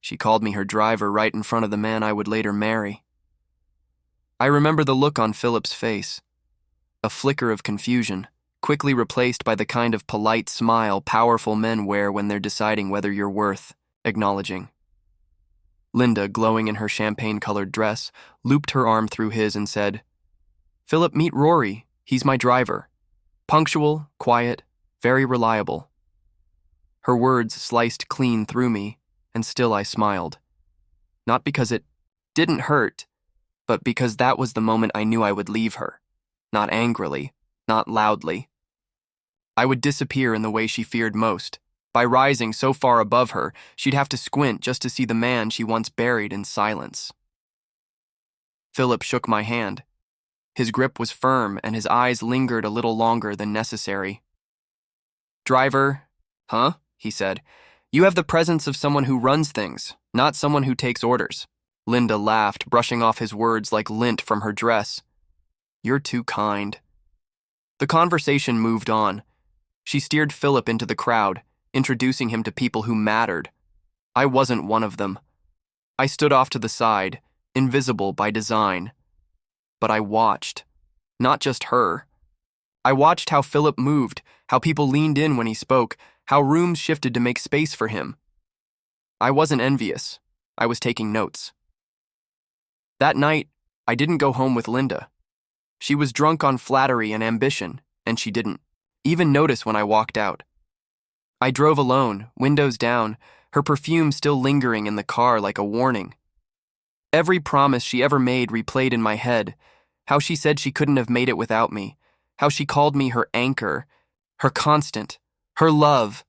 She called me her driver right in front of the man I would later marry. I remember the look on Philip's face, a flicker of confusion, quickly replaced by the kind of polite smile powerful men wear when they're deciding whether you're worth acknowledging. Linda, glowing in her champagne-colored dress, looped her arm through his and said, "Philip, meet Rory. He's my driver. Punctual, quiet, very reliable." Her words sliced clean through me, and still I smiled. Not because it didn't hurt, but because that was the moment I knew I would leave her. Not angrily, not loudly. I would disappear in the way she feared most. By rising so far above her, she'd have to squint just to see the man she once buried in silence. Philip shook my hand. His grip was firm, and his eyes lingered a little longer than necessary. "Driver, huh?" he said. "You have the presence of someone who runs things, not someone who takes orders." Linda laughed, brushing off his words like lint from her dress. "You're too kind." The conversation moved on. She steered Philip into the crowd, introducing him to people who mattered. I wasn't one of them. I stood off to the side, invisible by design. But I watched. Not just her. I watched how Philip moved, how people leaned in when he spoke, how rooms shifted to make space for him. I wasn't envious. I was taking notes. That night, I didn't go home with Linda. She was drunk on flattery and ambition, and she didn't even notice when I walked out. I drove alone, windows down, her perfume still lingering in the car like a warning. Every promise she ever made replayed in my head, how she said she couldn't have made it without me, how she called me her anchor, her constant, her love,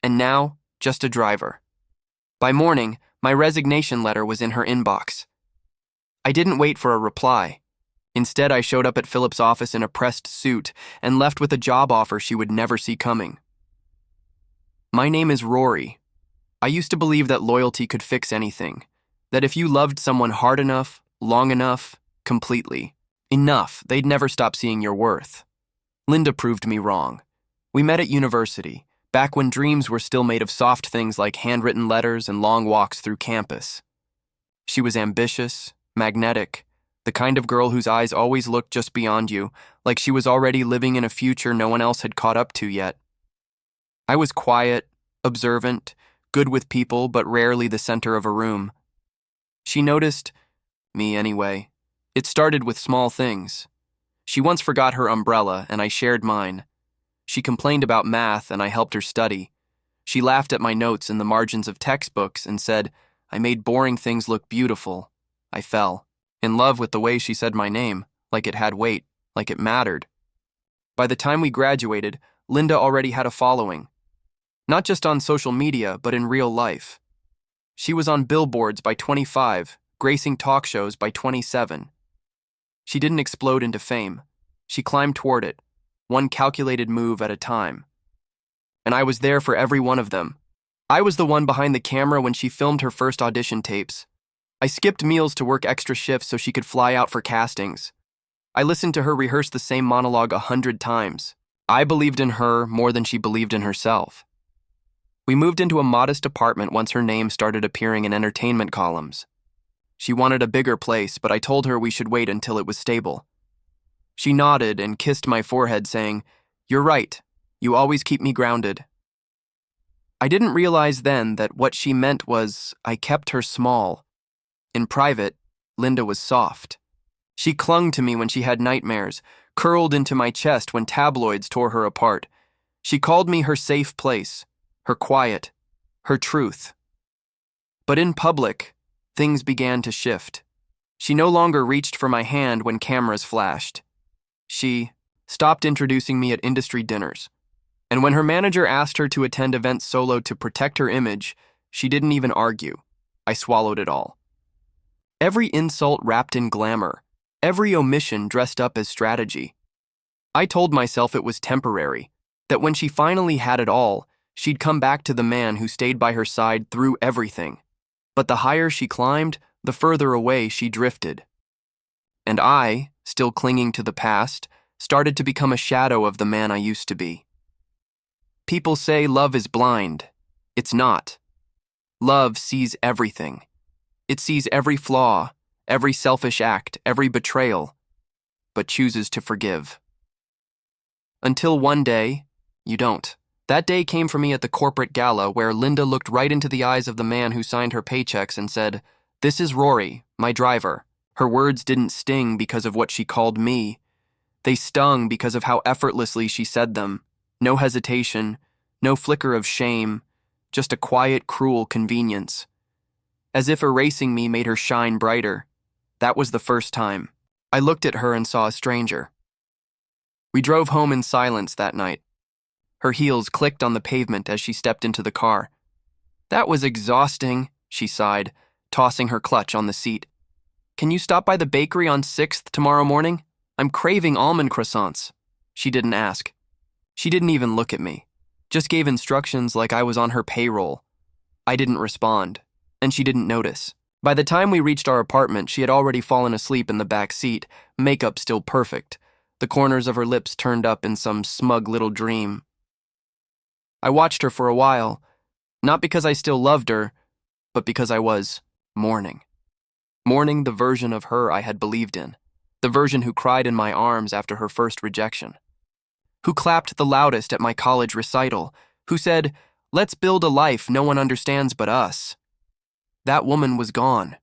and now, just a driver. By morning, my resignation letter was in her inbox. I didn't wait for a reply. Instead, I showed up at Philip's office in a pressed suit and left with a job offer she would never see coming. My name is Rory. I used to believe that loyalty could fix anything, that if you loved someone hard enough, long enough, completely, enough, they'd never stop seeing your worth. Linda proved me wrong. We met at university, back when dreams were still made of soft things like handwritten letters and long walks through campus. She was ambitious, magnetic, the kind of girl whose eyes always looked just beyond you, like she was already living in a future no one else had caught up to yet. I was quiet, observant, good with people, but rarely the center of a room. She noticed me anyway. It started with small things. She once forgot her umbrella, and I shared mine. She complained about math, and I helped her study. She laughed at my notes in the margins of textbooks and said, I made boring things look beautiful. I fell in love with the way she said my name, like it had weight, like it mattered. By the time we graduated, Linda already had a following. Not just on social media, but in real life. She was on billboards by 25, gracing talk shows by 27. She didn't explode into fame. She climbed toward it, one calculated move at a time. And I was there for every one of them. I was the one behind the camera when she filmed her first audition tapes. I skipped meals to work extra shifts so she could fly out for castings. I listened to her rehearse the same monologue 100 times. I believed in her more than she believed in herself. We moved into a modest apartment once her name started appearing in entertainment columns. She wanted a bigger place, but I told her we should wait until it was stable. She nodded and kissed my forehead, saying, "You're right. You always keep me grounded." I didn't realize then that what she meant was I kept her small. In private, Linda was soft. She clung to me when she had nightmares, curled into my chest when tabloids tore her apart. She called me her safe place, her quiet, her truth. But in public, things began to shift. She no longer reached for my hand when cameras flashed. She stopped introducing me at industry dinners. And when her manager asked her to attend events solo to protect her image, she didn't even argue. I swallowed it all. Every insult wrapped in glamour, every omission dressed up as strategy. I told myself it was temporary, that when she finally had it all, she'd come back to the man who stayed by her side through everything. But the higher she climbed, the further away she drifted. And I, still clinging to the past, started to become a shadow of the man I used to be. People say love is blind. It's not. Love sees everything. It sees every flaw, every selfish act, every betrayal, but chooses to forgive. Until one day, you don't. That day came for me at the corporate gala where Linda looked right into the eyes of the man who signed her paychecks and said, "This is Rory, my driver." Her words didn't sting because of what she called me. They stung because of how effortlessly she said them. No hesitation, no flicker of shame, just a quiet, cruel convenience. As if erasing me made her shine brighter. That was the first time. I looked at her and saw a stranger. We drove home in silence that night. Her heels clicked on the pavement as she stepped into the car. "That was exhausting," she sighed, tossing her clutch on the seat. "Can you stop by the bakery on 6th tomorrow morning? I'm craving almond croissants." She didn't ask. She didn't even look at me. Just gave instructions like I was on her payroll. I didn't respond, and she didn't notice. By the time we reached our apartment, she had already fallen asleep in the back seat, makeup still perfect, the corners of her lips turned up in some smug little dream. I watched her for a while, not because I still loved her, but because I was mourning. Mourning the version of her I had believed in, the version who cried in my arms after her first rejection, who clapped the loudest at my college recital, who said, "Let's build a life no one understands but us." That woman was gone.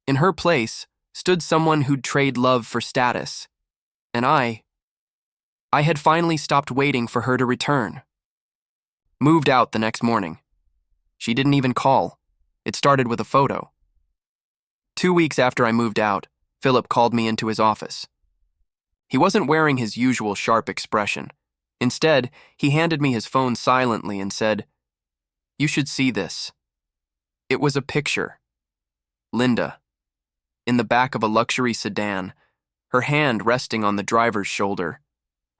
In her place stood someone who'd trade love for status. And I had finally stopped waiting for her to return. Moved out the next morning. She didn't even call. It started with a photo. 2 weeks after I moved out, Philip called me into his office. He wasn't wearing his usual sharp expression. Instead, he handed me his phone silently and said, "You should see this." It was a picture. Linda, in the back of a luxury sedan, her hand resting on the driver's shoulder,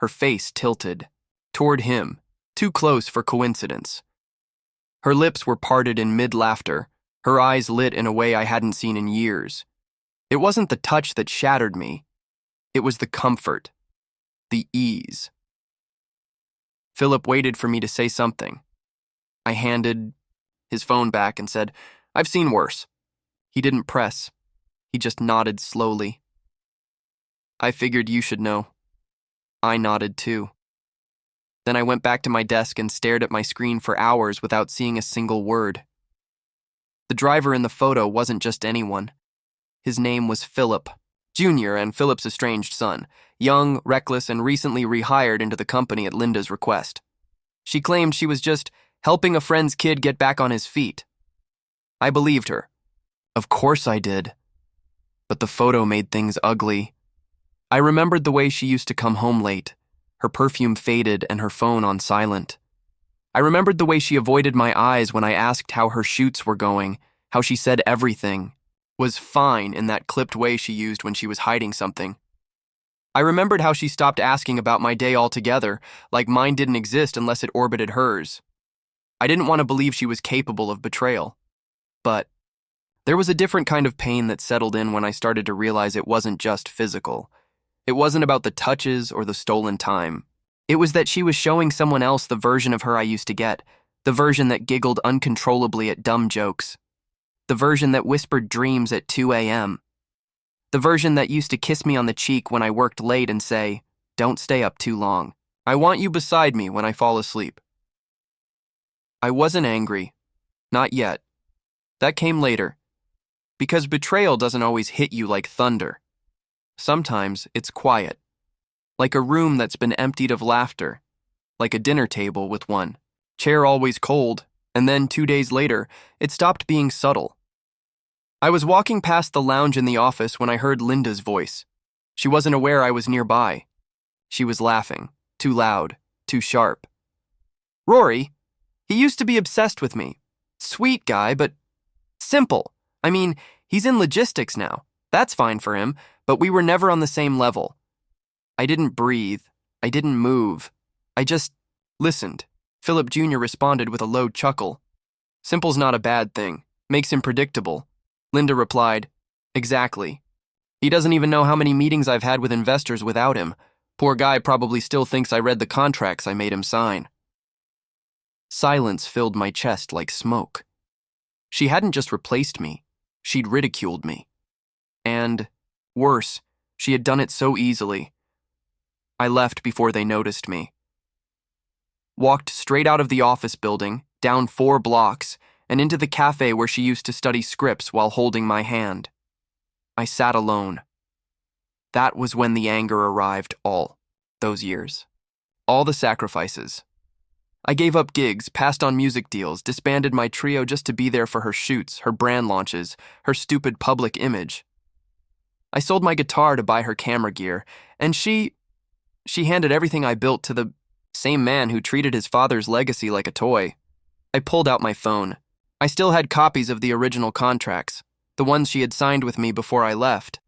her face tilted toward him, too close for coincidence. Her lips were parted in mid-laughter, her eyes lit in a way I hadn't seen in years. It wasn't the touch that shattered me. It was the comfort, the ease. Philip waited for me to say something. I handed his phone back and said, "I've seen worse." He didn't press. He just nodded slowly. "I figured you should know." I nodded too. Then I went back to my desk and stared at my screen for hours without seeing a single word. The driver in the photo wasn't just anyone. His name was Philip, Jr. and Philip's estranged son, young, reckless, and recently rehired into the company at Linda's request. She claimed she was just helping a friend's kid get back on his feet. I believed her. Of course I did. But the photo made things ugly. I remembered the way she used to come home late, her perfume faded and her phone on silent. I remembered the way she avoided my eyes when I asked how her shoots were going, how she said everything was fine in that clipped way she used when she was hiding something. I remembered how she stopped asking about my day altogether, like mine didn't exist unless it orbited hers. I didn't want to believe she was capable of betrayal. But there was a different kind of pain that settled in when I started to realize it wasn't just physical. It wasn't about the touches or the stolen time. It was that she was showing someone else the version of her I used to get, the version that giggled uncontrollably at dumb jokes, the version that whispered dreams at 2 a.m., the version that used to kiss me on the cheek when I worked late and say, "Don't stay up too long. I want you beside me when I fall asleep." I wasn't angry. Not yet. That came later. Because betrayal doesn't always hit you like thunder. Sometimes it's quiet. Like a room that's been emptied of laughter. Like a dinner table with one chair always cold, and then 2 days later, it stopped being subtle. I was walking past the lounge in the office when I heard Linda's voice. She wasn't aware I was nearby. She was laughing. Too loud. Too sharp. "Rory, he used to be obsessed with me. Sweet guy, but simple. I mean, he's in logistics now. That's fine for him, but we were never on the same level." I didn't breathe. I didn't move. I just listened. Philip Jr. responded with a low chuckle. "Simple's not a bad thing. Makes him predictable." Linda replied, "Exactly. He doesn't even know how many meetings I've had with investors without him. Poor guy probably still thinks I read the contracts I made him sign." Silence filled my chest like smoke. She hadn't just replaced me, she'd ridiculed me. And, worse, she had done it so easily. I left before they noticed me. Walked straight out of the office building, down 4 blocks, and into the cafe where she used to study scripts while holding my hand. I sat alone. That was when the anger arrived all those years. All the sacrifices. I gave up gigs, passed on music deals, disbanded my trio just to be there for her shoots, her brand launches, her stupid public image. I sold my guitar to buy her camera gear, and she handed everything I built to the same man who treated his father's legacy like a toy. I pulled out my phone. I still had copies of the original contracts, the ones she had signed with me before I left.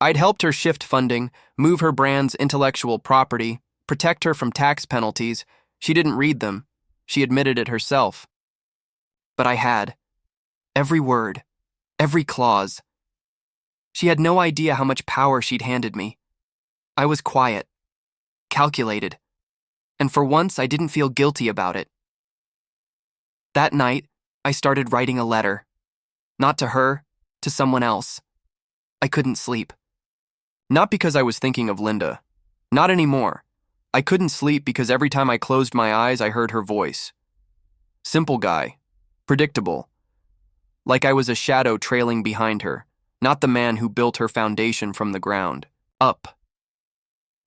I'd helped her shift funding, move her brand's intellectual property, protect her from tax penalties. She didn't read them. She admitted it herself. But I had. Every word. Every clause. She had no idea how much power she'd handed me. I was quiet. Calculated. And for once, I didn't feel guilty about it. That night, I started writing a letter. Not to her, to someone else. I couldn't sleep. Not because I was thinking of Linda. Not anymore. I couldn't sleep because every time I closed my eyes, I heard her voice. Simple guy. Predictable. Like I was a shadow trailing behind her, not the man who built her foundation from the ground. Up.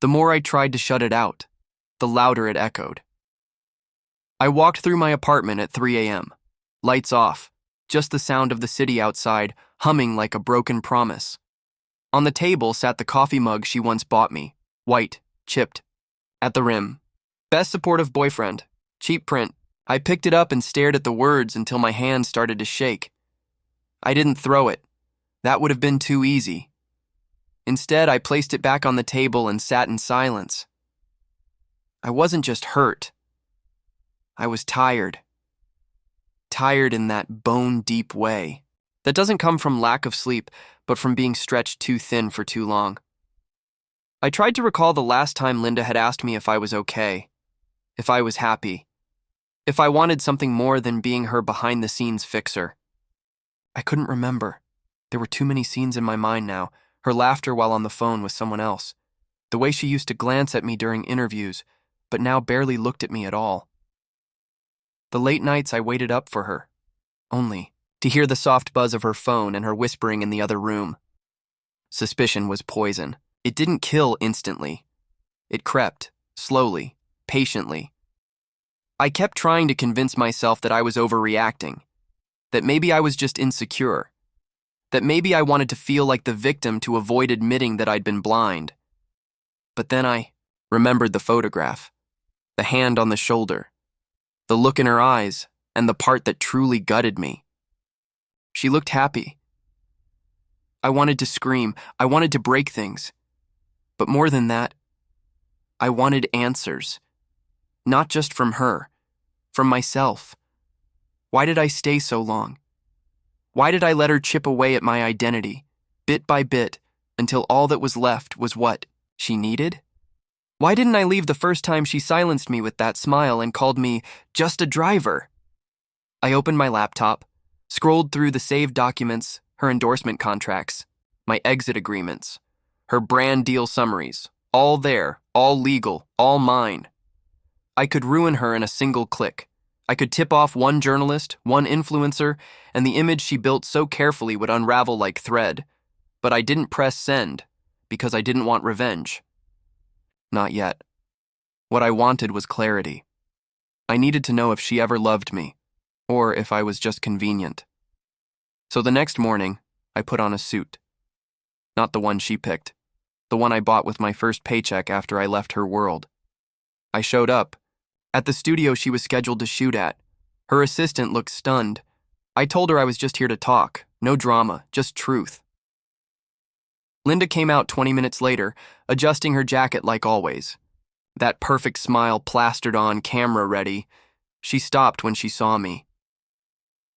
The more I tried to shut it out, the louder it echoed. I walked through my apartment at 3 a.m. Lights off, just the sound of the city outside, humming like a broken promise. On the table sat the coffee mug she once bought me, white, chipped, at the rim. Best supportive boyfriend, cheap print. I picked it up and stared at the words until my hand started to shake. I didn't throw it. That would have been too easy. Instead, I placed it back on the table and sat in silence. I wasn't just hurt. I was tired. Tired in that bone-deep way. That doesn't come from lack of sleep, but from being stretched too thin for too long. I tried to recall the last time Linda had asked me if I was okay, if I was happy, if I wanted something more than being her behind-the-scenes fixer. I couldn't remember. There were too many scenes in my mind now, her laughter while on the phone with someone else, the way she used to glance at me during interviews, but now barely looked at me at all. The late nights I waited up for her, only to hear the soft buzz of her phone and her whispering in the other room. Suspicion was poison. It didn't kill instantly. It crept, slowly, patiently. I kept trying to convince myself that I was overreacting, that maybe I was just insecure, that maybe I wanted to feel like the victim to avoid admitting that I'd been blind. But then I remembered the photograph, the hand on the shoulder, the look in her eyes, and the part that truly gutted me. She looked happy. I wanted to scream. I wanted to break things. But more than that, I wanted answers. Not just from her, from myself. Why did I stay so long? Why did I let her chip away at my identity, bit by bit, until all that was left was what she needed? Why didn't I leave the first time she silenced me with that smile and called me just a driver? I opened my laptop, scrolled through the saved documents, her endorsement contracts, my exit agreements, her brand deal summaries, all there, all legal, all mine. I could ruin her in a single click. I could tip off one journalist, one influencer, and the image she built so carefully would unravel like thread. But I didn't press send, because I didn't want revenge. Not yet. What I wanted was clarity. I needed to know if she ever loved me, or if I was just convenient. So the next morning, I put on a suit. Not the one she picked. The one I bought with my first paycheck after I left her world. I showed up. At the studio she was scheduled to shoot at. Her assistant looked stunned. I told her I was just here to talk. No drama, just truth. Linda came out 20 minutes later, adjusting her jacket like always. That perfect smile plastered on, camera ready. She stopped when she saw me.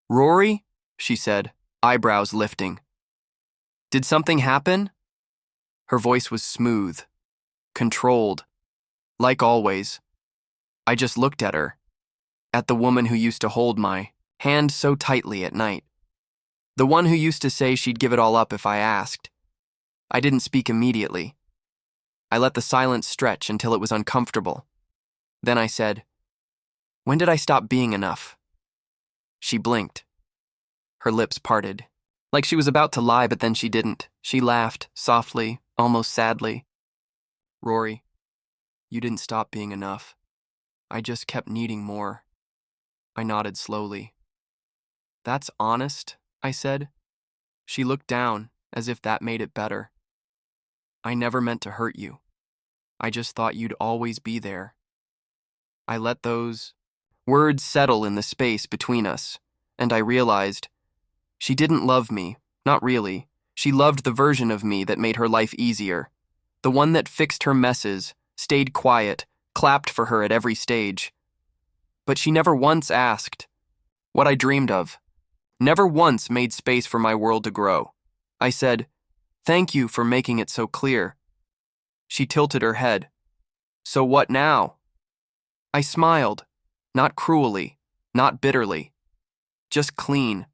"Rory?" she said, eyebrows lifting. "Did something happen?" Her voice was smooth, controlled, like always. I just looked at her, at the woman who used to hold my hand so tightly at night. The one who used to say she'd give it all up if I asked. I didn't speak immediately. I let the silence stretch until it was uncomfortable. Then I said, "When did I stop being enough?" She blinked. Her lips parted, like she was about to lie, but then she didn't. She laughed, softly, almost sadly. "Rory, you didn't stop being enough. I just kept needing more." I nodded slowly. "That's honest," I said. She looked down, as if that made it better. "I never meant to hurt you. I just thought you'd always be there." I let those words settle in the space between us, and I realized she didn't love me, not really. She loved the version of me that made her life easier, the one that fixed her messes, stayed quiet, clapped for her at every stage. But she never once asked what I dreamed of, never once made space for my world to grow. I said, "Thank you for making it so clear." She tilted her head. "So what now?" I smiled, not cruelly, not bitterly, just clean.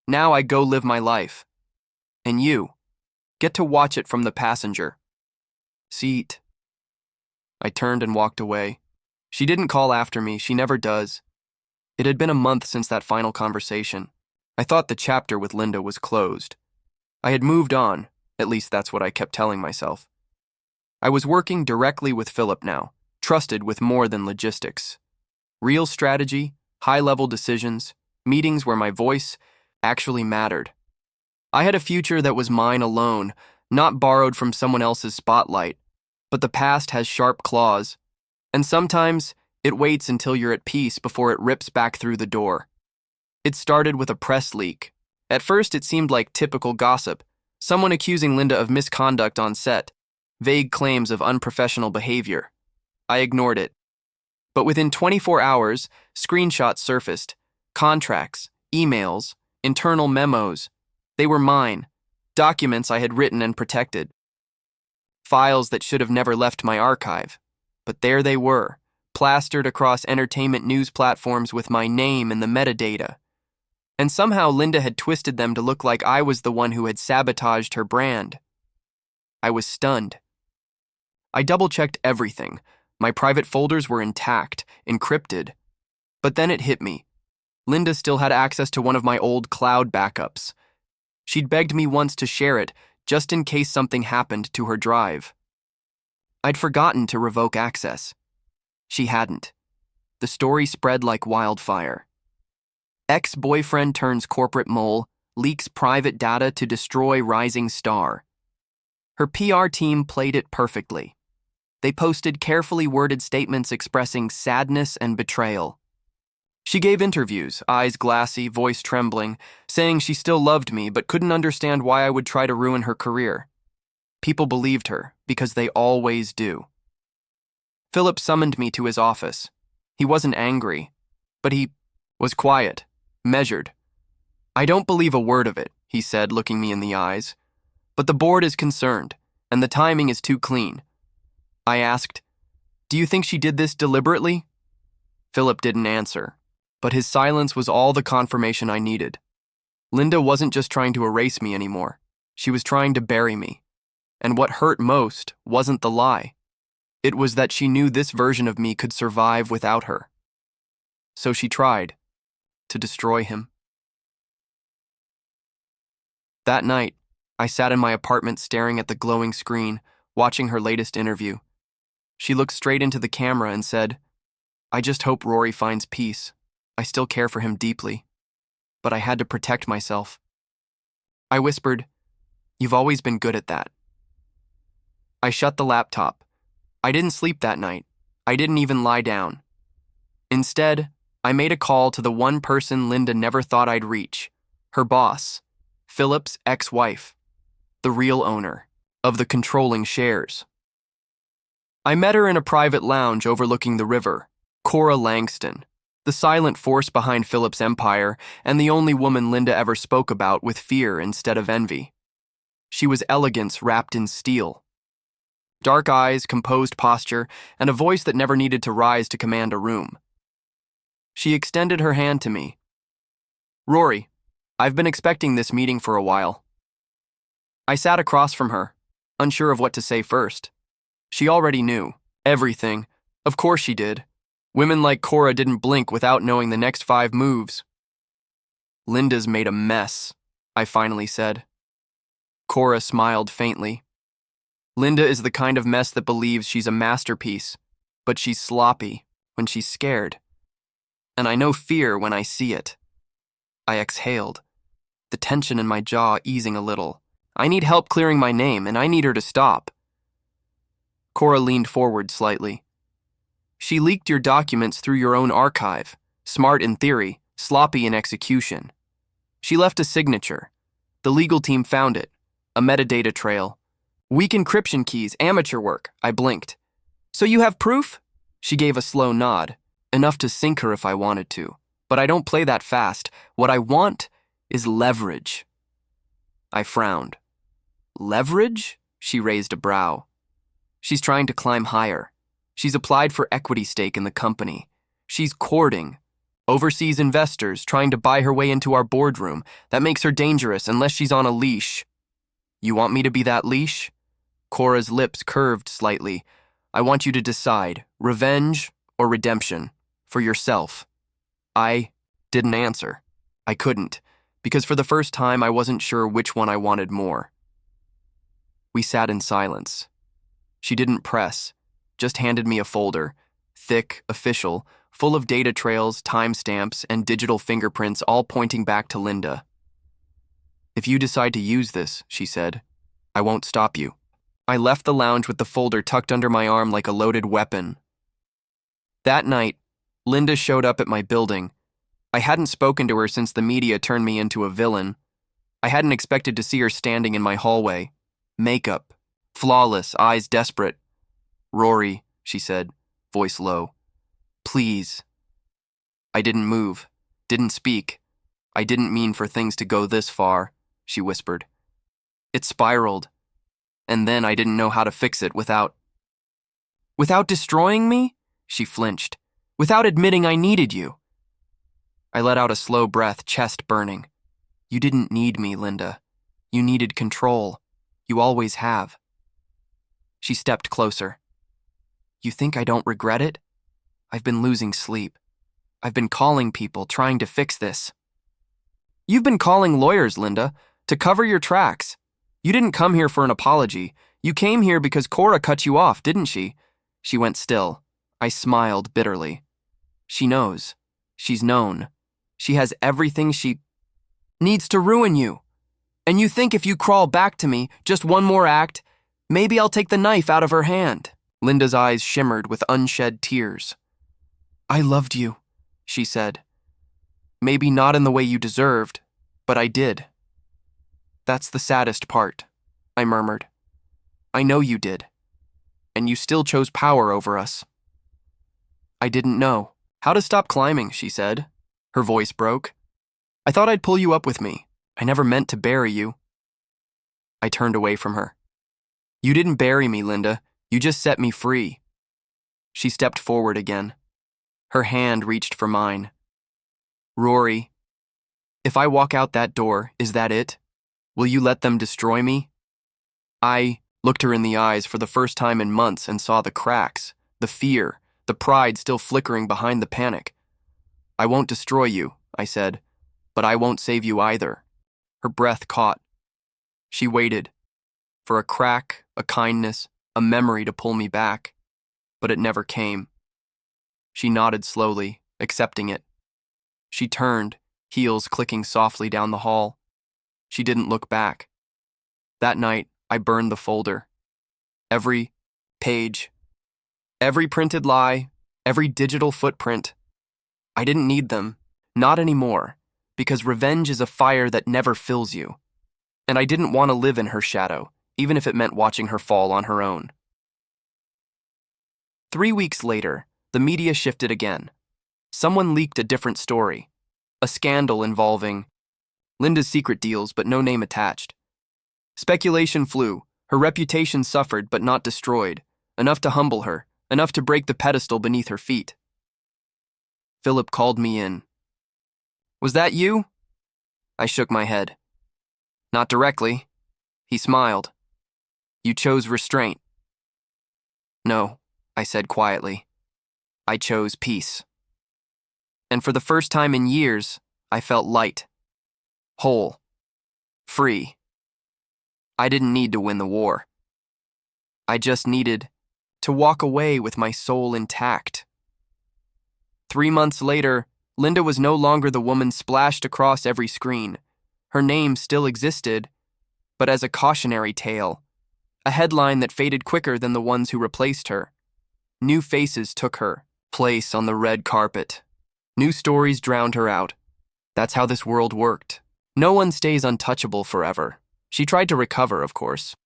"Now I go live my life. And you get to watch it from the passenger seat." I turned and walked away. She didn't call after me, she never does. It had been a month since that final conversation. I thought the chapter with Linda was closed. I had moved on, at least that's what I kept telling myself. I was working directly with Philip now, trusted with more than logistics. Real strategy, high-level decisions, meetings where my voice actually mattered. I had a future that was mine alone, not borrowed from someone else's spotlight. But the past has sharp claws, and sometimes it waits until you're at peace before it rips back through the door. It started with a press leak. At first, it seemed like typical gossip, someone accusing Linda of misconduct on set, vague claims of unprofessional behavior. I ignored it. But within 24 hours, screenshots surfaced, contracts, emails, internal memos. They were mine, documents I had written and protected. Files that should have never left my archive. But there they were, plastered across entertainment news platforms with my name in the metadata. And somehow Linda had twisted them to look like I was the one who had sabotaged her brand. I was stunned. I double-checked everything. My private folders were intact, encrypted. But then it hit me. Linda still had access to one of my old cloud backups. She'd begged me once to share it, just in case something happened to her drive. I'd forgotten to revoke access. She hadn't. The story spread like wildfire. Ex-boyfriend turns corporate mole, leaks private data to destroy rising star. Her PR team played it perfectly. They posted carefully worded statements expressing sadness and betrayal. She gave interviews, eyes glassy, voice trembling, saying she still loved me but couldn't understand why I would try to ruin her career. People believed her, because they always do. Philip summoned me to his office. He wasn't angry, but he was quiet, measured. "I don't believe a word of it," he said, looking me in the eyes. "But the board is concerned, and the timing is too clean." I asked, "Do you think she did this deliberately?" Philip didn't answer, but his silence was all the confirmation I needed. Linda wasn't just trying to erase me anymore. She was trying to bury me. And what hurt most wasn't the lie. It was that she knew this version of me could survive without her. So she tried to destroy him. That night, I sat in my apartment staring at the glowing screen, watching her latest interview. She looked straight into the camera and said, "I just hope Rory finds peace. I still care for him deeply. But I had to protect myself." I whispered, "You've always been good at that." I shut the laptop. I didn't sleep that night. I didn't even lie down. Instead, I made a call to the one person Linda never thought I'd reach, her boss, Philip's ex-wife, the real owner of the controlling shares. I met her in a private lounge overlooking the river, Cora Langston, the silent force behind Philip's empire and the only woman Linda ever spoke about with fear instead of envy. She was elegance wrapped in steel. Dark eyes, composed posture, and a voice that never needed to rise to command a room. She extended her hand to me, Rory, I've been expecting this meeting for a while. I sat across from her, unsure of what to say first. She already knew. Everything. Of course she did. Women like Cora didn't blink without knowing the next 5 moves. Linda's made a mess, I finally said. Cora smiled faintly. Linda is the kind of mess that believes she's a masterpiece, but she's sloppy when she's scared. And I know fear when I see it. I exhaled, the tension in my jaw easing a little. I need help clearing my name, and I need her to stop. Cora leaned forward slightly. She leaked your documents through your own archive, smart in theory, sloppy in execution. She left a signature. The legal team found it, a metadata trail. Weak encryption keys, amateur work, I blinked. So you have proof? She gave a slow nod, enough to sink her if I wanted to. But I don't play that fast. What I want is leverage. I frowned. Leverage? She raised a brow. She's trying to climb higher. She's applied for equity stake in the company. She's courting overseas investors, trying to buy her way into our boardroom. That makes her dangerous unless she's on a leash. You want me to be that leash? Cora's lips curved slightly. I want you to decide, revenge or redemption, for yourself. I didn't answer. I couldn't, because for the first time I wasn't sure which one I wanted more. We sat in silence. She didn't press, just handed me a folder, thick, official, full of data trails, timestamps, and digital fingerprints all pointing back to Linda. If you decide to use this, she said, I won't stop you. I left the lounge with the folder tucked under my arm like a loaded weapon. That night, Linda showed up at my building. I hadn't spoken to her since the media turned me into a villain. I hadn't expected to see her standing in my hallway. Makeup, flawless, eyes desperate. Rory, she said, voice low. Please. I didn't move, didn't speak. I didn't mean for things to go this far, she whispered. It spiraled. And then I didn't know how to fix it without destroying me? She flinched. Without admitting I needed you. I let out a slow breath, chest burning. You didn't need me, Linda. You needed control. You always have. She stepped closer. You think I don't regret it? I've been losing sleep. I've been calling people, trying to fix this. You've been calling lawyers, Linda, to cover your tracks. You didn't come here for an apology. You came here because Cora cut you off, didn't she? She went still. I smiled bitterly. She knows. She's known. She has everything she needs to ruin you. And you think if you crawl back to me, just one more act, maybe I'll take the knife out of her hand. Linda's eyes shimmered with unshed tears. I loved you, she said. Maybe not in the way you deserved, but I did. That's the saddest part, I murmured. I know you did. And you still chose power over us. I didn't know how to stop climbing, she said. Her voice broke. I thought I'd pull you up with me. I never meant to bury you. I turned away from her. You didn't bury me, Linda. You just set me free. She stepped forward again. Her hand reached for mine. Rory, if I walk out that door, is that it? Will you let them destroy me? I looked her in the eyes for the first time in months and saw the cracks, the fear, the pride still flickering behind the panic. I won't destroy you, I said, but I won't save you either. Her breath caught. She waited for a crack, a kindness, a memory to pull me back, but it never came. She nodded slowly, accepting it. She turned, heels clicking softly down the hall. She didn't look back. That night, I burned the folder. Every page, every printed lie, every digital footprint. I didn't need them, not anymore, because revenge is a fire that never fills you. And I didn't want to live in her shadow, even if it meant watching her fall on her own. 3 weeks later, the media shifted again. Someone leaked a different story. A scandal involving Linda's secret deals, but no name attached. Speculation flew. Her reputation suffered, but not destroyed. Enough to humble her, enough to break the pedestal beneath her feet. Philip called me in. Was that you? I shook my head. Not directly. He smiled. You chose restraint. No, I said quietly. I chose peace. And for the first time in years, I felt light, whole, free. I didn't need to win the war. I just needed to walk away with my soul intact. 3 months later, Linda was no longer the woman splashed across every screen. Her name still existed, but as a cautionary tale, a headline that faded quicker than the ones who replaced her. New faces took her place on the red carpet. New stories drowned her out. That's how this world worked. No one stays untouchable forever. She tried to recover, of course.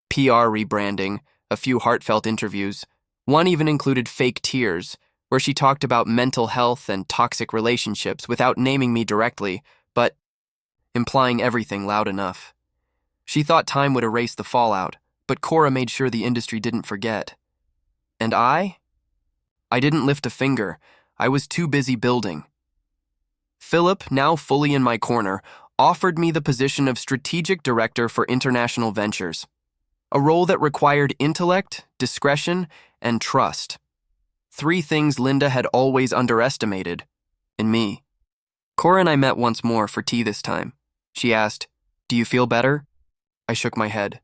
PR rebranding, a few heartfelt interviews. One even included fake tears, where she talked about mental health and toxic relationships without naming me directly, but implying everything loud enough. She thought time would erase the fallout, but Cora made sure the industry didn't forget. And I didn't lift a finger. I was too busy building. Philip, now fully in my corner, offered me the position of strategic director for international ventures, a role that required intellect, discretion, and trust. 3 things Linda had always underestimated in me. Cora and I met once more for tea this time. She asked, "Do you feel better?" I shook my head.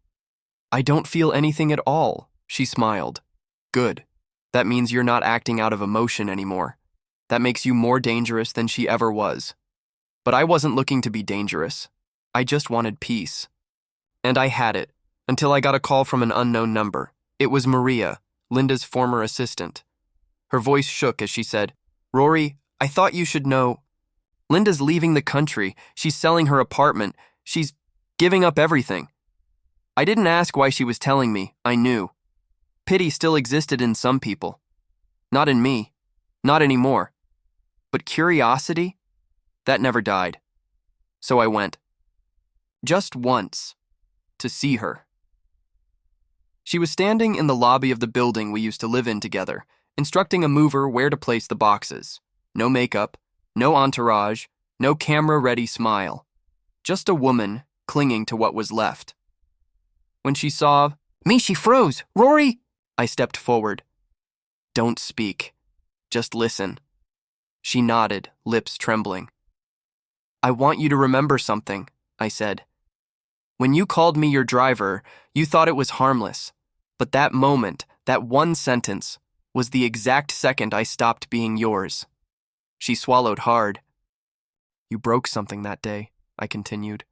"I don't feel anything at all," she smiled. "Good. That means you're not acting out of emotion anymore. That makes you more dangerous than she ever was." But I wasn't looking to be dangerous. I just wanted peace. And I had it, until I got a call from an unknown number. It was Maria, Linda's former assistant. Her voice shook as she said, "Rory, I thought you should know. Linda's leaving the country. She's selling her apartment. She's giving up everything." I didn't ask why she was telling me. I knew. Pity still existed in some people. Not in me. Not anymore. But curiosity? That never died. So I went. Just once. To see her. She was standing in the lobby of the building we used to live in together, instructing a mover where to place the boxes. No makeup, no entourage, no camera-ready smile. Just a woman clinging to what was left. When she saw me, she froze. "Rory!" I stepped forward. "Don't speak. Just listen." She nodded, lips trembling. "I want you to remember something," I said. "When you called me your driver, you thought it was harmless. But that moment, that one sentence, was the exact second I stopped being yours." She swallowed hard. "You broke something that day," I continued.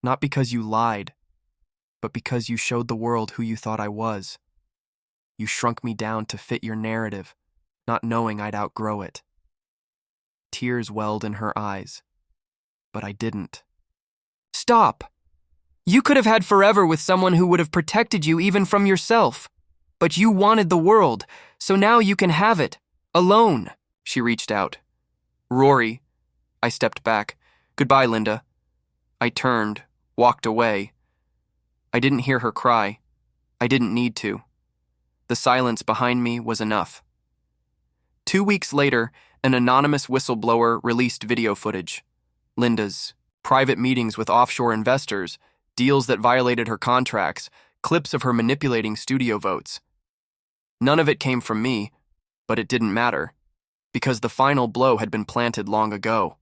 "Not because you lied, but because you showed the world who you thought I was. You shrunk me down to fit your narrative, not knowing I'd outgrow it." Tears welled in her eyes, but I didn't. "Stop! You could have had forever with someone who would have protected you even from yourself. But you wanted the world, so now you can have it. Alone." She reached out. "Rory." I stepped back. "Goodbye, Linda." I turned, walked away. I didn't hear her cry. I didn't need to. The silence behind me was enough. 2 weeks later, an anonymous whistleblower released video footage. Linda's private meetings with offshore investors, deals that violated her contracts, clips of her manipulating studio votes. None of it came from me, but it didn't matter, because the final blow had been planted long ago.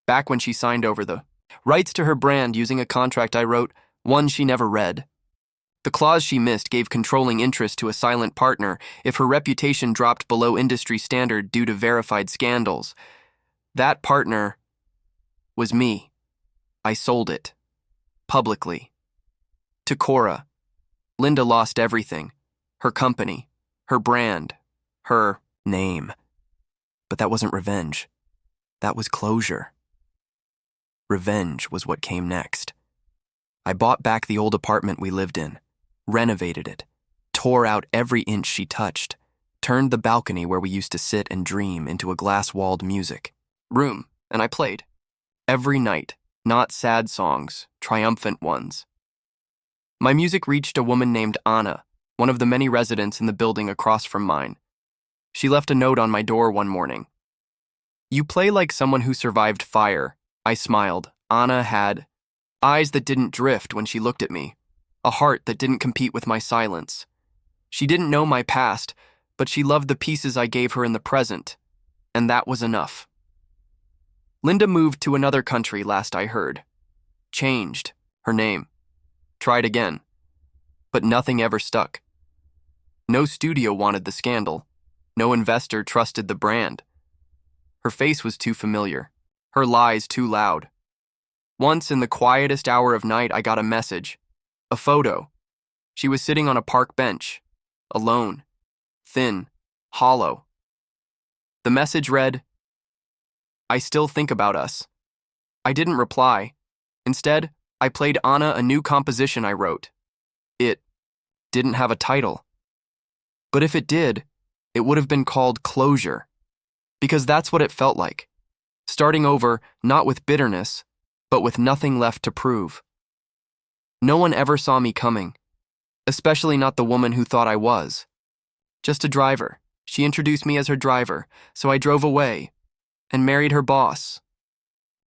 Back when she signed over the rights to her brand using a contract I wrote, one she never read. The clause she missed gave controlling interest to a silent partner if her reputation dropped below industry standard due to verified scandals. That partner was me. I sold it. Publicly. To Cora. Linda lost everything. Her company. Her brand. Her name. But that wasn't revenge. That was closure. Revenge was what came next. I bought back the old apartment we lived in, renovated it, tore out every inch she touched, turned the balcony where we used to sit and dream into a glass-walled music room, and I played. Every night, not sad songs, triumphant ones. My music reached a woman named Anna, one of the many residents in the building across from mine. She left a note on my door one morning. You play like someone who survived fire, I smiled. Anna had eyes that didn't drift when she looked at me, a heart that didn't compete with my silence. She didn't know my past, but she loved the pieces I gave her in the present, and that was enough. Linda moved to another country last I heard. Changed her name. Tried again. But nothing ever stuck. No studio wanted the scandal. No investor trusted the brand. Her face was too familiar. Her lies too loud. Once, in the quietest hour of night, I got a message. A photo. She was sitting on a park bench. Alone. Thin. Hollow. The message read, "I still think about us." I didn't reply. Instead, I played Anna a new composition I wrote. It didn't have a title. But if it did, it would have been called Closure. Because that's what it felt like. Starting over, not with bitterness, but with nothing left to prove. No one ever saw me coming, especially not the woman who thought I was. Just a driver. She introduced me as her driver, so I drove away and married her boss.